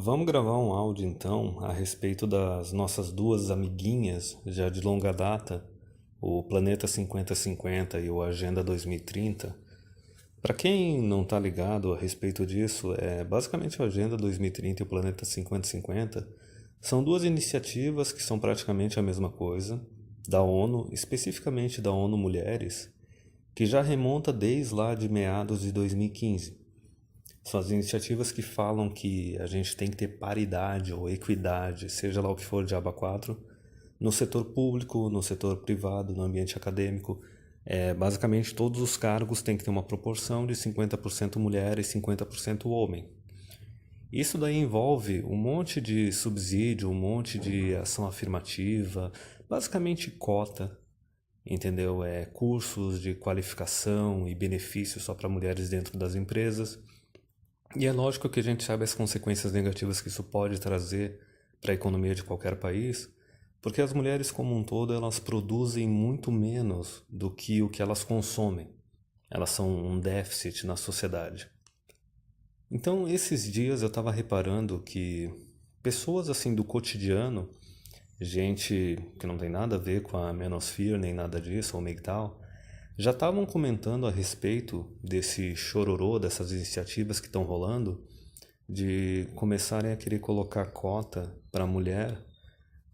Vamos gravar um áudio então a respeito das nossas duas amiguinhas já de longa data, o Planeta 5050 e o Agenda 2030. Para quem não está ligado a respeito disso, basicamente o Agenda 2030 e o Planeta 5050 são duas iniciativas que são praticamente a mesma coisa, da ONU, especificamente da ONU Mulheres, que já remonta desde lá de meados de 2015. São as iniciativas que falam que a gente tem que ter paridade ou equidade, seja lá o que for de aba 4, no setor público, no setor privado, no ambiente acadêmico. Basicamente, todos os cargos têm que ter uma proporção de 50% mulher e 50% homem. Isso daí envolve um monte de subsídio, um monte de ação afirmativa, basicamente cota, entendeu? Cursos de qualificação e benefícios só para mulheres dentro das empresas. E é lógico que a gente sabe as consequências negativas que isso pode trazer para a economia de qualquer país, porque as mulheres como um todo elas produzem muito menos do que o que elas consomem. Elas são um déficit na sociedade. Então, esses dias eu estava reparando que pessoas assim do cotidiano, gente que não tem nada a ver com a manosphere nem nada disso, ou MGTOW, já estavam comentando a respeito desse chororô, dessas iniciativas que estão rolando, de começarem a querer colocar cota para a mulher,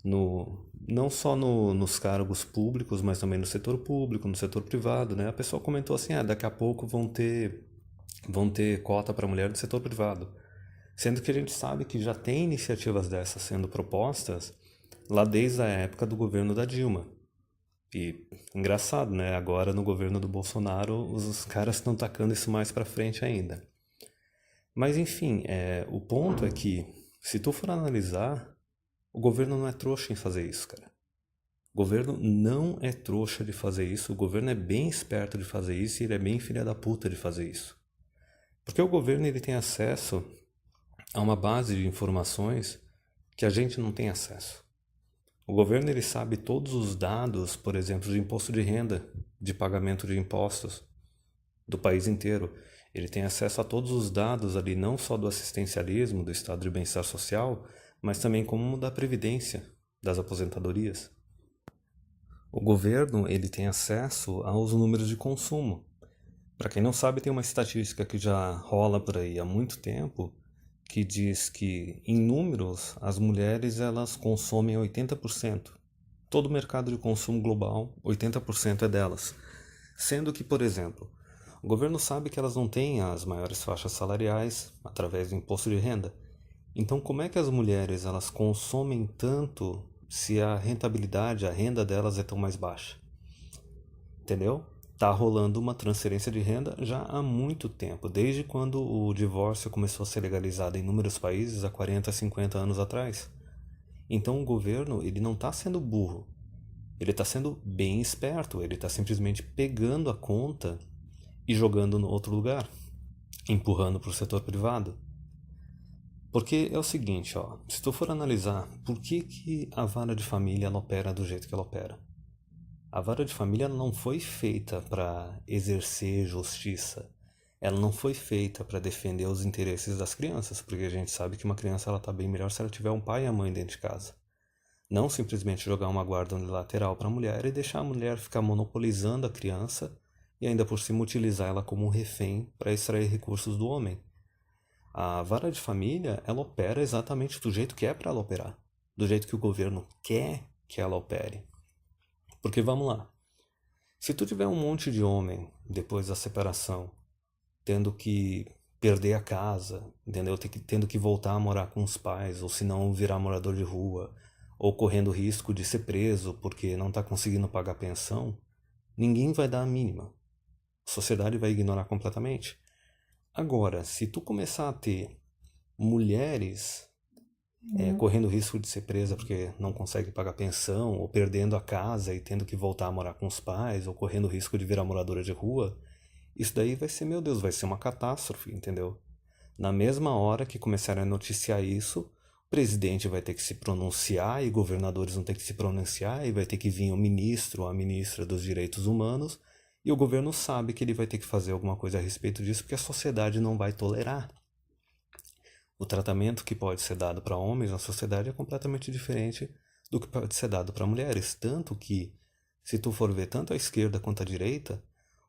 não só nos cargos públicos, mas também no setor público, no setor privado, né? A pessoa comentou assim, daqui a pouco vão ter cota para mulher no setor privado. Sendo que a gente sabe que já tem iniciativas dessas sendo propostas lá desde a época do governo da Dilma. E engraçado, né? Agora no governo do Bolsonaro os caras estão tacando isso mais pra frente ainda. Mas enfim, o ponto é que se tu for analisar, o governo não é trouxa em fazer isso, cara. O governo não é trouxa de fazer isso, o governo é bem esperto de fazer isso e ele é bem filha da puta de fazer isso. Porque o governo ele tem acesso a uma base de informações que a gente não tem acesso. O governo ele sabe todos os dados, por exemplo, de imposto de renda, de pagamento de impostos do país inteiro. Ele tem acesso a todos os dados ali, não só do assistencialismo, do estado de bem-estar social, mas também como da previdência, das aposentadorias. O governo ele tem acesso aos números de consumo. Para quem não sabe, tem uma estatística que já rola por aí há muito tempo, que diz que, em números, as mulheres elas consomem 80%. Todo o mercado de consumo global, 80% é delas. Sendo que, por exemplo, o governo sabe que elas não têm as maiores faixas salariais através do imposto de renda. Então, como é que as mulheres elas consomem tanto se a rentabilidade, a renda delas é tão mais baixa? Entendeu? Tá rolando uma transferência de renda já há muito tempo, desde quando o divórcio começou a ser legalizado em inúmeros países há 40, 50 anos atrás. Então o governo ele não está sendo burro, ele está sendo bem esperto, ele está simplesmente pegando a conta e jogando no outro lugar, empurrando para o setor privado. Porque é o seguinte, se tu for analisar por que a vara de família ela opera do jeito que ela opera. A vara de família não foi feita para exercer justiça. Ela não foi feita para defender os interesses das crianças, porque a gente sabe que uma criança ela tá bem melhor se ela tiver um pai e a mãe dentro de casa. Não simplesmente jogar uma guarda unilateral para a mulher e deixar a mulher ficar monopolizando a criança e ainda por cima utilizar ela como um refém para extrair recursos do homem. A vara de família, ela opera exatamente do jeito que é para ela operar, do jeito que o governo quer que ela opere. Porque vamos lá, se tu tiver um monte de homem depois da separação, tendo que perder a casa, entendeu? Tendo que voltar a morar com os pais, ou se não virar morador de rua, ou correndo risco de ser preso porque não está conseguindo pagar pensão, ninguém vai dar a mínima. A sociedade vai ignorar completamente. Agora, se tu começar a ter mulheres correndo risco de ser presa porque não consegue pagar pensão, ou perdendo a casa e tendo que voltar a morar com os pais, ou correndo risco de virar moradora de rua, isso daí vai ser, meu Deus, vai ser uma catástrofe, entendeu? Na mesma hora que começarem a noticiar isso, o presidente vai ter que se pronunciar e governadores vão ter que se pronunciar e vai ter que vir o ministro ou a ministra dos direitos humanos e o governo sabe que ele vai ter que fazer alguma coisa a respeito disso porque a sociedade não vai tolerar. O tratamento que pode ser dado para homens na sociedade é completamente diferente do que pode ser dado para mulheres. Tanto que, se tu for ver tanto a esquerda quanto a direita,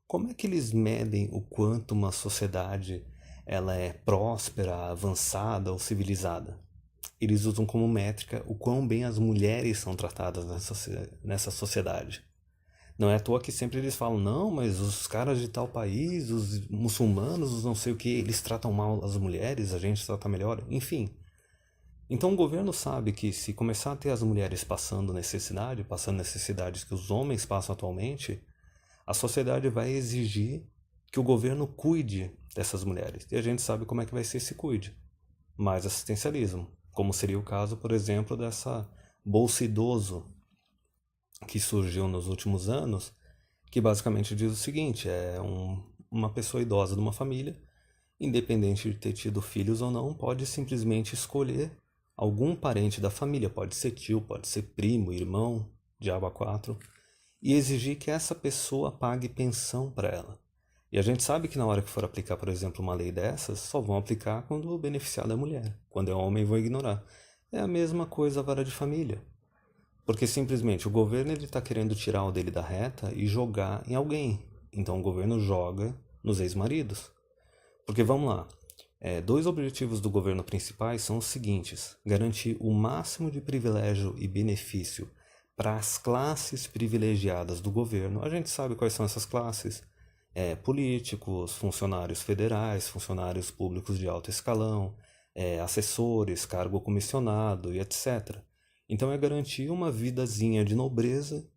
como é que eles medem o quanto uma sociedade ela é próspera, avançada ou civilizada? Eles usam como métrica o quão bem as mulheres são tratadas nessa sociedade. Não é à toa que sempre eles falam, não, mas os caras de tal país, os muçulmanos, os não sei o que, eles tratam mal as mulheres, a gente trata melhor, enfim. Então o governo sabe que se começar a ter as mulheres passando necessidades que os homens passam atualmente, a sociedade vai exigir que o governo cuide dessas mulheres. E a gente sabe como é que vai ser esse cuide. Mais assistencialismo, como seria o caso, por exemplo, dessa Bolsa Idoso que surgiu nos últimos anos, que basicamente diz o seguinte, uma pessoa idosa de uma família, independente de ter tido filhos ou não, pode simplesmente escolher algum parente da família, pode ser tio, pode ser primo, irmão, diabo a quatro, e exigir que essa pessoa pague pensão para ela. E a gente sabe que na hora que for aplicar, por exemplo, uma lei dessas, só vão aplicar quando o beneficiado é mulher. Quando é homem, vão ignorar. É a mesma coisa a vara de família. Porque simplesmente o governo está querendo tirar o dele da reta e jogar em alguém. Então o governo joga nos ex-maridos. Porque vamos lá, dois objetivos do governo principais são os seguintes: garantir o máximo de privilégio e benefício para as classes privilegiadas do governo. A gente sabe quais são essas classes: políticos, funcionários federais, funcionários públicos de alto escalão, assessores, cargo comissionado e etc. Então é garantir uma vidazinha de nobreza,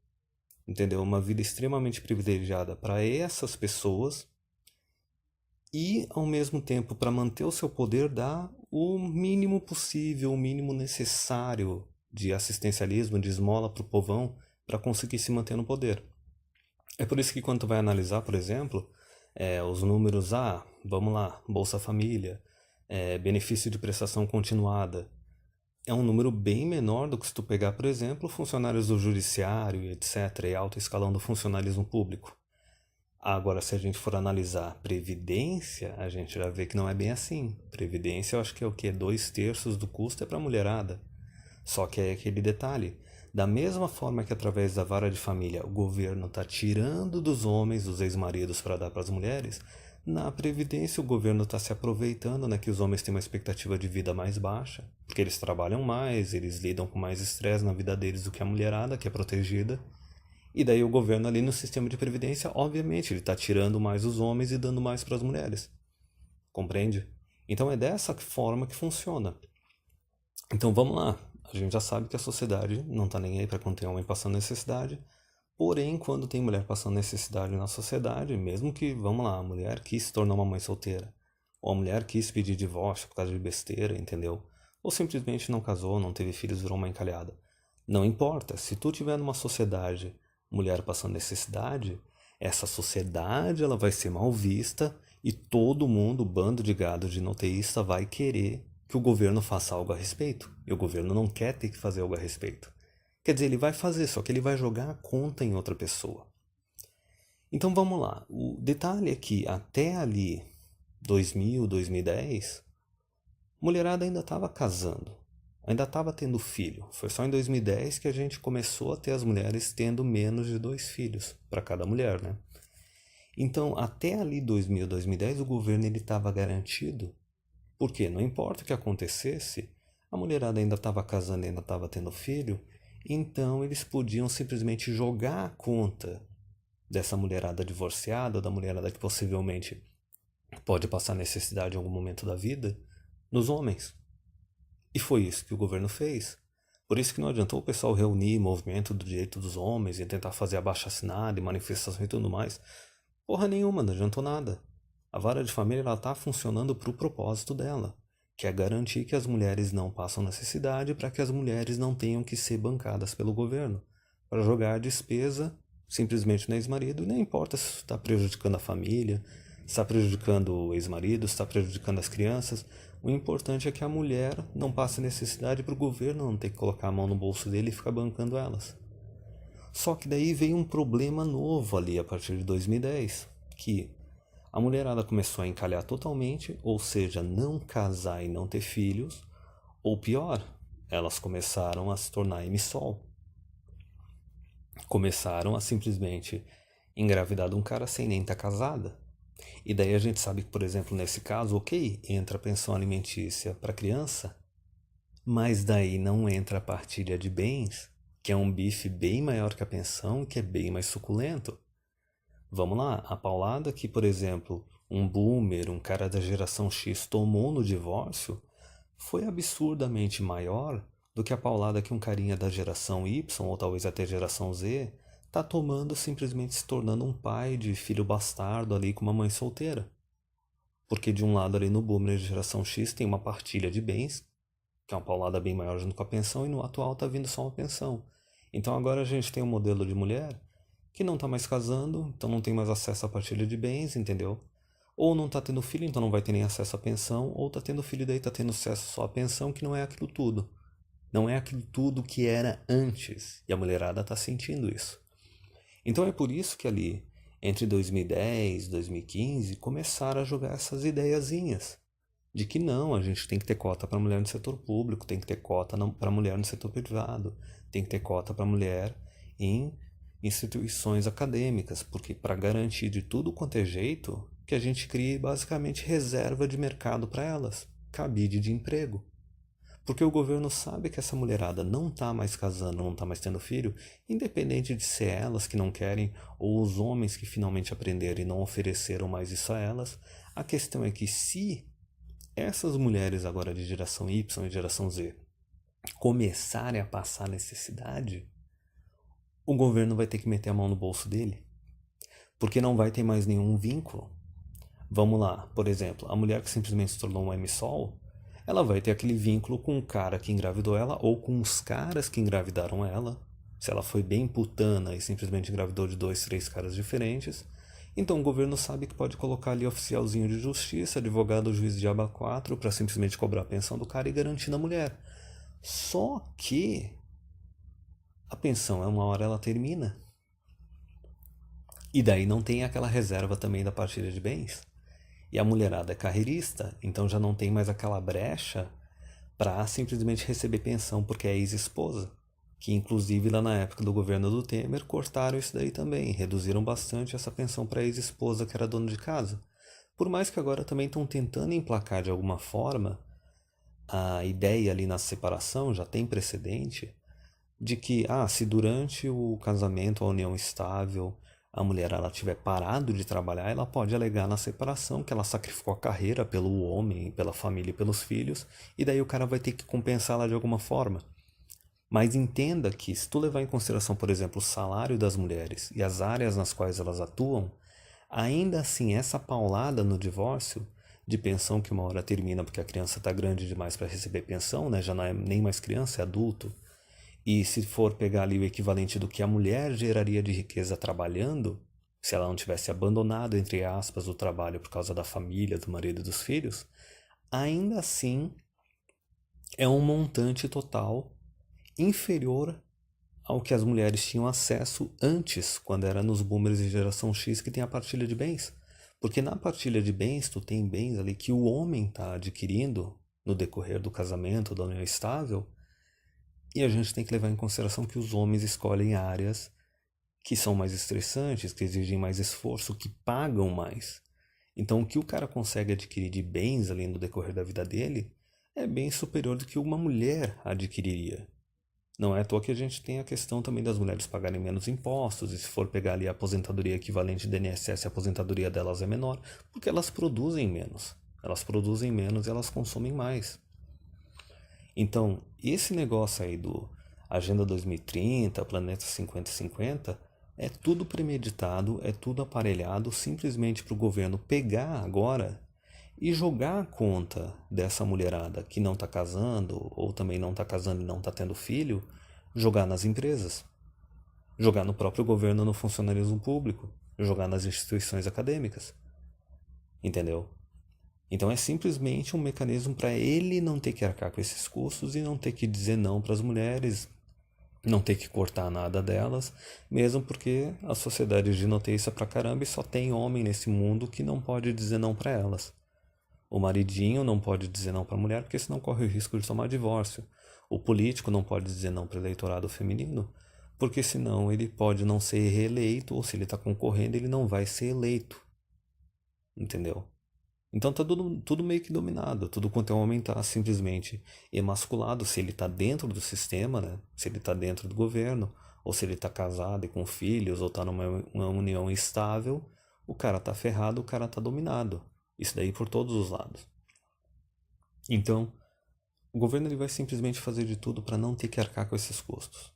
entendeu? Uma vida extremamente privilegiada para essas pessoas e, ao mesmo tempo, para manter o seu poder, dar o mínimo possível, o mínimo necessário de assistencialismo, de esmola para o povão, para conseguir se manter no poder. É por isso que quando tu vai analisar, por exemplo, os números, vamos lá, Bolsa Família, benefício de prestação continuada, é um número bem menor do que se tu pegar, por exemplo, funcionários do judiciário, etc., e alto escalão do funcionalismo público. Agora, se a gente for analisar previdência, a gente já vê que não é bem assim. Previdência, eu acho que é o quê? 2/3 do custo é para a mulherada. Só que é aquele detalhe. Da mesma forma que através da vara de família o governo está tirando dos homens, dos ex-maridos, para dar para as mulheres, na Previdência o governo está se aproveitando, né, que os homens têm uma expectativa de vida mais baixa, porque eles trabalham mais, eles lidam com mais estresse na vida deles do que a mulherada, que é protegida. E daí o governo ali no sistema de previdência, obviamente, ele está tirando mais os homens e dando mais para as mulheres. Compreende? Então é dessa forma que funciona. Então vamos lá. A gente já sabe que a sociedade não está nem aí para quando tem homem passando necessidade. Porém, quando tem mulher passando necessidade na sociedade, mesmo que, vamos lá, a mulher quis se tornar uma mãe solteira, ou a mulher quis pedir divórcio por causa de besteira, entendeu? Ou simplesmente não casou, não teve filhos, virou uma encalhada. Não importa, se tu tiver numa sociedade mulher passando necessidade, essa sociedade ela vai ser mal vista e todo mundo, bando de gado de noteísta, vai querer que o governo faça algo a respeito. E o governo não quer ter que fazer algo a respeito. Quer dizer, ele vai fazer, só que ele vai jogar a conta em outra pessoa. Então vamos lá. O detalhe é que até ali, 2000, 2010, mulherada ainda estava casando, ainda estava tendo filho. Foi só em 2010 que a gente começou a ter as mulheres tendo menos de 2 filhos para cada mulher, né? Então, até ali 2000, 2010, o governo estava garantido, porque não importa o que acontecesse, a mulherada ainda estava casando, ainda estava tendo filho, então eles podiam simplesmente jogar a conta dessa mulherada divorciada, da mulherada que possivelmente pode passar necessidade em algum momento da vida, nos homens. E foi isso que o governo fez. Por isso que não adiantou o pessoal reunir movimento do direito dos homens e tentar fazer abaixo-assinado e manifestação e tudo mais. Porra nenhuma, não adiantou nada. A vara de família está funcionando para o propósito dela, que é garantir que as mulheres não passam necessidade para que as mulheres não tenham que ser bancadas pelo governo, para jogar a despesa simplesmente no ex-marido, e não importa se está prejudicando a família, se está prejudicando o ex-marido, se está prejudicando as crianças. O importante é que a mulher não passe necessidade para o governo não ter que colocar a mão no bolso dele e ficar bancando elas. Só que daí veio um problema novo ali a partir de 2010, que a mulherada começou a encalhar totalmente, ou seja, não casar e não ter filhos, ou pior, elas começaram a se tornar emissol. Começaram a simplesmente engravidar de um cara sem nem estar casada. E daí a gente sabe que, por exemplo, nesse caso, ok, entra a pensão alimentícia para a criança, mas daí não entra a partilha de bens, que é um bife bem maior que a pensão, que é bem mais suculento. Vamos lá, a paulada que, por exemplo, um boomer, um cara da geração X tomou no divórcio, foi absurdamente maior do que a paulada que um carinha da geração Y, ou talvez até geração Z, tá tomando simplesmente se tornando um pai de filho bastardo ali com uma mãe solteira. Porque de um lado ali no boomer de geração X tem uma partilha de bens, que é uma paulada bem maior junto com a pensão, e no atual tá vindo só uma pensão. Então agora a gente tem um modelo de mulher que não tá mais casando, então não tem mais acesso à partilha de bens, entendeu? Ou não tá tendo filho, então não vai ter nem acesso à pensão, ou tá tendo filho e daí tá tendo acesso só à pensão, que não é aquilo tudo. Não é aquilo tudo que era antes. E a mulherada tá sentindo isso. Então é por isso que ali, entre 2010 e 2015, começaram a jogar essas ideiazinhas. De que não, a gente tem que ter cota para mulher no setor público, tem que ter cota para mulher no setor privado, tem que ter cota para mulher em instituições acadêmicas, porque para garantir de tudo quanto é jeito, que a gente crie basicamente reserva de mercado para elas, cabide de emprego. Porque o governo sabe que essa mulherada não está mais casando, não está mais tendo filho, independente de ser elas que não querem ou os homens que finalmente aprenderam e não ofereceram mais isso a elas. A questão é que se essas mulheres agora de geração Y e geração Z começarem a passar necessidade, o governo vai ter que meter a mão no bolso dele, porque não vai ter mais nenhum vínculo. Vamos lá, por exemplo, a mulher que simplesmente se tornou uma emissol, ela vai ter aquele vínculo com o cara que engravidou ela ou com os caras que engravidaram ela. Se ela foi bem putana e simplesmente engravidou de 2, 3 caras diferentes, então o governo sabe que pode colocar ali oficialzinho de justiça, advogado, juiz de aba 4 para simplesmente cobrar a pensão do cara e garantir na mulher. Só que a pensão, uma hora ela termina. E daí não tem aquela reserva também da partilha de bens. E a mulherada é carreirista, então já não tem mais aquela brecha para simplesmente receber pensão porque é ex-esposa. Que inclusive lá na época do governo do Temer cortaram isso daí também, reduziram bastante essa pensão para a ex-esposa que era dona de casa. Por mais que agora também estão tentando emplacar de alguma forma a ideia ali na separação, já tem precedente, de que, se durante o casamento, a união estável, a mulher ela tiver parado de trabalhar, ela pode alegar na separação que ela sacrificou a carreira pelo homem, pela família e pelos filhos, e daí o cara vai ter que compensá-la de alguma forma. Mas entenda que se tu levar em consideração, por exemplo, o salário das mulheres e as áreas nas quais elas atuam, ainda assim essa paulada no divórcio de pensão que uma hora termina porque a criança está grande demais para receber pensão, né? Já não é nem mais criança, é adulto. E se for pegar ali o equivalente do que a mulher geraria de riqueza trabalhando, se ela não tivesse abandonado, entre aspas, o trabalho por causa da família, do marido e dos filhos, ainda assim é um montante total inferior ao que as mulheres tinham acesso antes, quando era nos boomers de geração X que tem a partilha de bens. Porque na partilha de bens, tu tem bens ali que o homem está adquirindo no decorrer do casamento, da união estável, e a gente tem que levar em consideração que os homens escolhem áreas que são mais estressantes, que exigem mais esforço, que pagam mais. Então, o que o cara consegue adquirir de bens ali no decorrer da vida dele é bem superior do que uma mulher adquiriria. Não é à toa que a gente tem a questão também das mulheres pagarem menos impostos, e se for pegar ali a aposentadoria equivalente do INSS, a aposentadoria delas é menor, porque elas produzem menos. Elas produzem menos e elas consomem mais. Então, esse negócio aí do Agenda 2030, Planeta 5050, é tudo premeditado, é tudo aparelhado simplesmente para o governo pegar agora e jogar a conta dessa mulherada que não está casando, ou também não está casando e não está tendo filho, jogar nas empresas, jogar no próprio governo, no funcionalismo público, jogar nas instituições acadêmicas. Entendeu? Então é simplesmente um mecanismo para ele não ter que arcar com esses custos e não ter que dizer não para as mulheres, não ter que cortar nada delas, mesmo porque a sociedade ginoteísta pra caramba e só tem homem nesse mundo que não pode dizer não pra elas. O maridinho não pode dizer não pra mulher porque senão corre o risco de tomar divórcio. O político não pode dizer não para o eleitorado feminino porque senão ele pode não ser reeleito ou se ele está concorrendo ele não vai ser eleito. Entendeu? Então tá tudo meio que dominado. Tudo quanto é homem tá simplesmente emasculado se ele tá dentro do sistema, né? Se ele tá dentro do governo, ou se ele tá casado e com filhos, ou tá numa uma união estável, o cara tá ferrado, o cara tá dominado. Isso daí por todos os lados. Então, o governo ele vai simplesmente fazer de tudo para não ter que arcar com esses custos.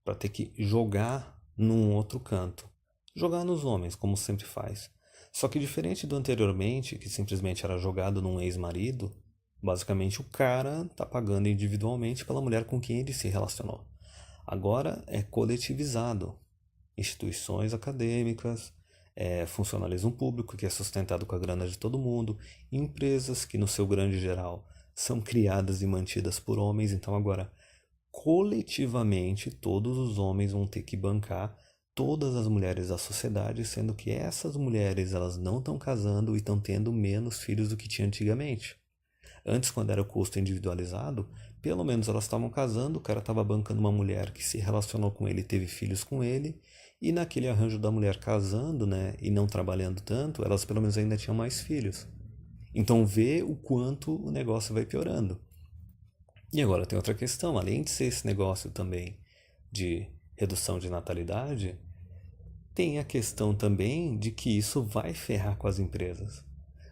Para ter que jogar num outro canto. Jogar nos homens, como sempre faz. Só que diferente do anteriormente, que simplesmente era jogado num ex-marido, basicamente o cara tá pagando individualmente pela mulher com quem ele se relacionou. Agora é coletivizado. Instituições acadêmicas, funcionalismo público, que é sustentado com a grana de todo mundo, empresas que, no seu grande geral, são criadas e mantidas por homens. Então, agora, coletivamente, todos os homens vão ter que bancar todas as mulheres da sociedade, sendo que essas mulheres elas não estão casando e estão tendo menos filhos do que tinha antigamente. Antes, quando era o custo individualizado, pelo menos elas estavam casando, o cara estava bancando uma mulher que se relacionou com ele e teve filhos com ele, e naquele arranjo da mulher casando, né, e não trabalhando tanto, elas pelo menos ainda tinham mais filhos. Então vê o quanto o negócio vai piorando. E agora tem outra questão, além de ser esse negócio também de redução de natalidade, tem a questão também de que isso vai ferrar com as empresas.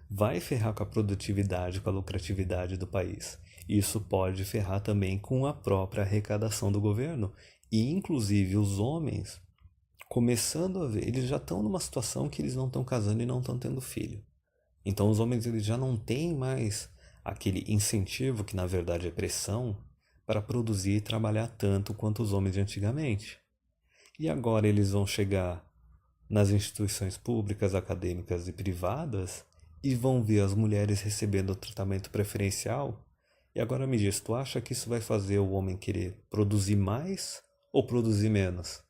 Vai ferrar com a produtividade, com a lucratividade do país. Isso pode ferrar também com a própria arrecadação do governo. E, inclusive, os homens, começando a ver, eles já estão numa situação que eles não estão casando e não estão tendo filho. Então, os homens eles já não têm mais aquele incentivo, que na verdade é pressão, para produzir e trabalhar tanto quanto os homens de antigamente. E agora eles vão chegar nas instituições públicas, acadêmicas e privadas e vão ver as mulheres recebendo tratamento preferencial. E agora me diz, tu acha que isso vai fazer o homem querer produzir mais ou produzir menos?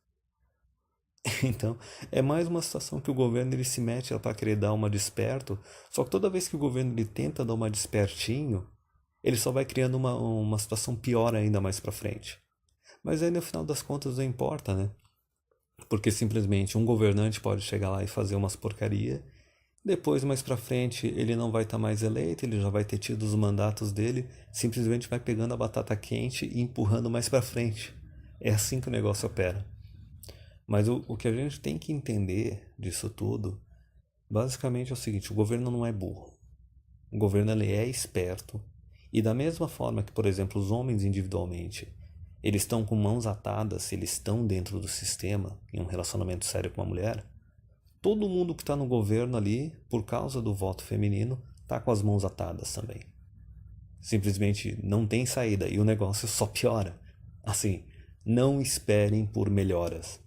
Então, é mais uma situação que o governo ele se mete para querer dar uma desperto, só que toda vez que o governo ele tenta dar uma despertinho, ele só vai criando uma situação pior ainda mais para frente. Mas aí no final das contas não importa, né? Porque simplesmente um governante pode chegar lá e fazer umas porcaria. Depois, mais pra frente, ele não vai estar mais eleito, ele já vai ter tido os mandatos dele, simplesmente vai pegando a batata quente e empurrando mais pra frente. É assim que o negócio opera. Mas o que a gente tem que entender disso tudo, basicamente é o seguinte, o governo não é burro. O governo ele é esperto. E da mesma forma que, por exemplo, os homens individualmente, eles estão com mãos atadas, se eles estão dentro do sistema, em um relacionamento sério com uma mulher, todo mundo que está no governo ali, por causa do voto feminino, está com as mãos atadas também. Simplesmente não tem saída e o negócio só piora. Assim, não esperem por melhoras.